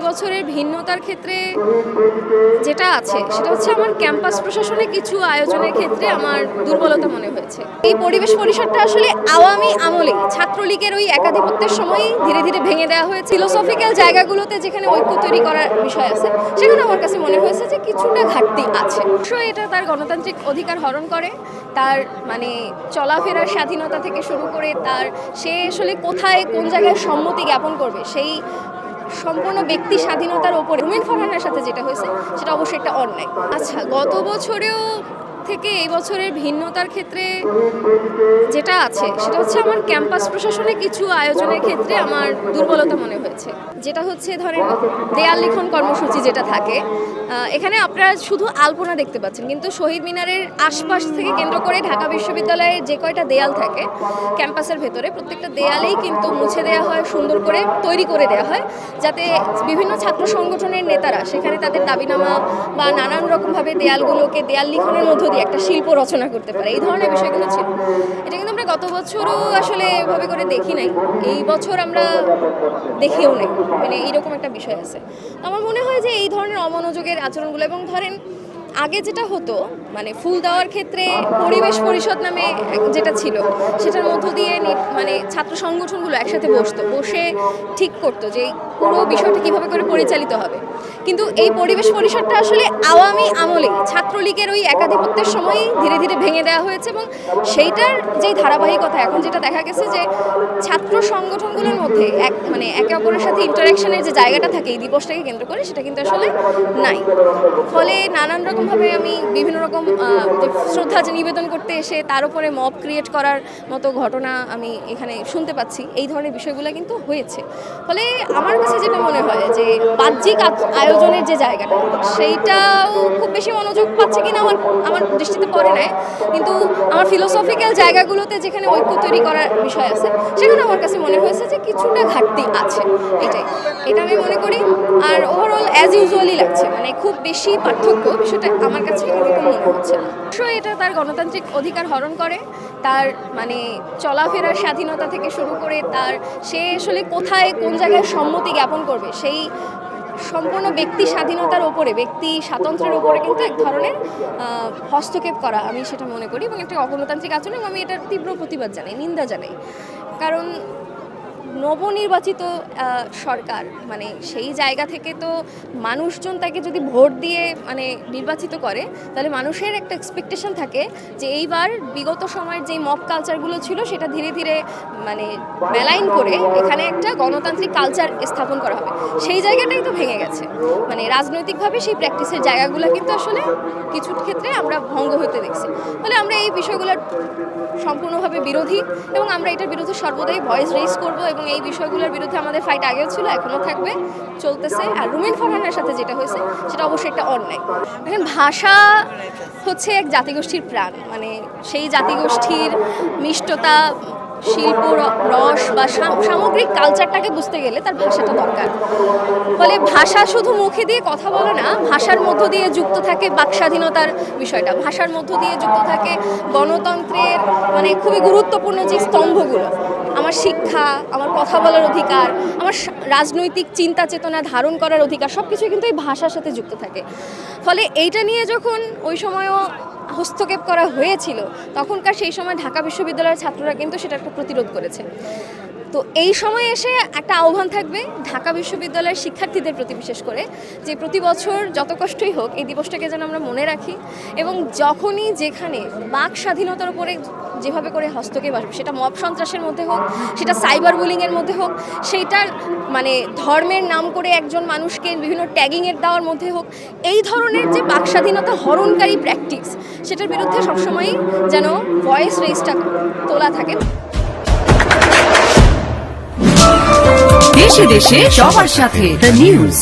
বছরের ভিন্নতার ক্ষেত্রে যেটা আছে সেটা হচ্ছে আমার ক্যাম্পাস প্রশাসনে কিছু আয়োজনের ক্ষেত্রে আমার দুর্বলতা মনে হয়েছে। এই পরিবেশ পরিসরটা আসলে আওয়ামী আমলে ছাত্রলীগের ওই একাধিপত্যের সময়ই ধীরে ধীরে ভেঙে দেওয়া হয়েছে। ফিলোসফিক্যাল জায়গাগুলোতে যেখানে ঐক্য তৈরি করার বিষয় আছে সেখানে আমার কাছে মনে হয়েছে যে কিছুটা ঘাটতি আছে। অবশ্যই এটা তার গণতান্ত্রিক অধিকার হরণ করে, তার মানে চলাফেরার স্বাধীনতা থেকে শুরু করে তার সে আসলে কোথায় কোন জায়গায় সম্মতি জ্ঞাপন করবে সেই সম্পূর্ণ ব্যক্তি স্বাধীনতার ওপরে রুমিন ফারহানের সাথে যেটা হয়েছে সেটা অবশ্যই একটা অন্যায়। আচ্ছা, গত বছরেও থেকে এই বছরের ভিন্নতার ক্ষেত্রে যেটা আছে সেটা হচ্ছে আমার ক্যাম্পাস প্রশাসনে কিছু আয়োজনের ক্ষেত্রে আমার দুর্বলতা মনে হয়েছে। যেটা হচ্ছে ধরেন দেয়াল লিখন কর্মসূচি যেটা থাকে, এখানে আপনারা শুধু আলপনা দেখতে পাচ্ছেন, কিন্তু শহীদ মিনারের আশপাশ থেকে কেন্দ্র করে ঢাকা বিশ্ববিদ্যালয়ের যে কয়টা দেয়াল থাকে ক্যাম্পাসের ভেতরে প্রত্যেকটা দেয়ালেই কিন্তু মুছে দেওয়া হয়, সুন্দর করে তৈরি করে দেওয়া হয়, যাতে বিভিন্ন ছাত্র সংগঠনের নেতারা সেখানে তাদের দাবিনামা বা নানান রকমভাবে দেয়ালগুলোকে দেয়াল লিখনের মধ্য দিয়ে একটা শিল্প রচনা করতে পারে। এই ধরনের বিষয়গুলো ছিল। এটা কিন্তু আমরা গত বছরও আসলে এভাবে করে দেখি নাই, এই বছর আমরা দেখিও নাই, মানে এইরকম একটা বিষয় আছে। আমার মনে হয় যে এই ধরনের অমনোযোগের আচরণগুলো, এবং ধরেন আগে যেটা হতো মানে ফুল দেওয়ার ক্ষেত্রে পরিবেশ পরিষদ নামে যেটা ছিল সেটার মধ্য দিয়ে মানে ছাত্র সংগঠনগুলো একসাথে বসে ঠিক করতো যে পুরো বিষয়টা কীভাবে করে পরিচালিত হবে। কিন্তু এই পরিবেশ পরিষদটা আসলে আওয়ামী আমলে ছাত্রলীগের ওই একাধিপত্যের সময়ই ধীরে ধীরে ভেঙে দেওয়া হয়েছে, এবং সেইটার যেই ধারাবাহিকতা এখন যেটা দেখা গেছে যে ছাত্র সংগঠনগুলোর মধ্যে মানে একে অপরের সাথে ইন্টারাকশনের যে জায়গাটা থাকে এই দিবসটাকে কেন্দ্র করে সেটা কিন্তু আসলে নাই। ফলে নানান রকমভাবে আমি বিভিন্ন রকম শ্রদ্ধা নিবেদন করতে এসে তার উপরে মব ক্রিয়েট করার মতো ঘটনা আমি এখানে শুনতে পাচ্ছি। এই ধরনের বিষয়গুলো কিন্তু হয়েছে। ফলে আমার কাছে যেটা মনে হয় যে বাহ্যিক আয়োজনের যে জায়গাটা সেইটাও খুব বেশি মনোযোগ পাচ্ছে কিনা আমার দৃষ্টিতে পড়ে নাই, কিন্তু আমার ফিলোসফিক্যাল জায়গাগুলোতে যেখানে ঐক্য তৈরি করার বিষয় আছে সেখানে আমার কাছে মনে হয়েছে যে কিছুটা ঘাটতি আছে। এটা আমি মনে করি। আর ওভারঅল অ্যাজ ইউজুয়ালি লাগছে, মানে খুব বেশি পার্থক্য বিষয়টা আমার কাছে ওরকম মনে হচ্ছে না। অবশ্যই এটা তার গণতান্ত্রিক অধিকার হরণ করে, তার মানে চলাফেরার স্বাধীনতা থেকে শুরু করে তার সে আসলে কোথায় কোন জায়গায় সম্মতি জ্ঞাপন করবে সেই সম্পূর্ণ ব্যক্তি স্বাধীনতার ওপরে, ব্যক্তি স্বাতন্ত্র্যের ওপরে কিন্তু এক ধরনের হস্তক্ষেপ করা আমি সেটা মনে করি, এবং একটা অগণতান্ত্রিক আচরণ, এবং আমি এটার তীব্র প্রতিবাদ জানাই, নিন্দা জানাই। কারণ নবনির্বাচিত সরকার মানে সেই জায়গা থেকে তো মানুষজন তাকে যদি ভোট দিয়ে মানে নির্বাচিত করে তাহলে মানুষের একটা এক্সপেকটেশন থাকে যে এইবার বিগত সময়ের যেই মব কালচারগুলো ছিল সেটা ধীরে ধীরে মানে মেলাইন করে এখানে একটা গণতান্ত্রিক কালচার স্থাপন করা হবে। সেই জায়গাটাই তো ভেঙে গেছে, মানে রাজনৈতিকভাবে সেই প্র্যাকটিসের জায়গাগুলো কিন্তু আসলে কিছু ক্ষেত্রে আমরা ভঙ্গ হতে দেখছি। ফলে আমরা এই বিষয়গুলোর সম্পূর্ণভাবে বিরোধী, এবং আমরা এটার বিরুদ্ধে সর্বদাই ভয়েস রেইজ করব, এবং এই বিষয়গুলোর বিরুদ্ধে আমাদের ফাইট আগেও ছিল, এখনও থাকবে, চলতেছে। আর রুমিন ফারহানের সাথে যেটা হয়েছে সেটা অবশ্যই একটা অন্যায়। এখন ভাষা হচ্ছে এক জাতিগোষ্ঠীর প্রাণ, মানে সেই জাতিগোষ্ঠীর মিষ্টতা, শিল্প রস বা সামগ্রিক কালচারটাকে বুঝতে গেলে তার ভাষাটা দরকার। ফলে ভাষা শুধু মুখে দিয়ে কথা বলে না, ভাষার মধ্য দিয়ে যুক্ত থাকে বাক স্বাধীনতার বিষয়টা, ভাষার মধ্য দিয়ে যুক্ত থাকে গণতন্ত্রের মানে খুবই গুরুত্বপূর্ণ যে স্তম্ভগুলো, আমার শিক্ষা, আমার কথা বলার অধিকার, আমার রাজনৈতিক চিন্তা চেতনা ধারণ করার অধিকার, সব কিছুই কিন্তু এই ভাষার সাথে যুক্ত থাকে। ফলে এইটা নিয়ে যখন ওই সময়ও হস্তক্ষেপ করা হয়েছিল তখনকার সেই সময় ঢাকা বিশ্ববিদ্যালয়ের ছাত্ররা কিন্তু সেটা একটা প্রতিরোধ করেছে। তো এই সময় এসে একটা আহ্বান থাকবে ঢাকা বিশ্ববিদ্যালয়ের শিক্ষার্থীদের প্রতি, বিশেষ করে যে প্রতি বছর যত কষ্টই হোক এই দিবসটাকে যেন আমরা মনে রাখি, এবং যখনই যেখানে বাক স্বাধীনতার উপরে যেভাবে করে হস্তক্ষেপ আসবে, সেটা মব সন্ত্রাসের মধ্যে হোক, সেটা সাইবার বুলিংয়ের মধ্যে হোক, সেইটার মানে ধর্মের নাম করে একজন মানুষকে বিভিন্ন ট্যাগিংয়ের দেওয়ার মধ্যে হোক, এই ধরনের যে বাক স্বাধীনতা হরণকারী প্র্যাকটিস সেটার বিরুদ্ধে সবসময়ই যেন ভয়েস রেইজটা তোলা থাকে। দেশে দেশে সবার সাথে দ্য নিউজ।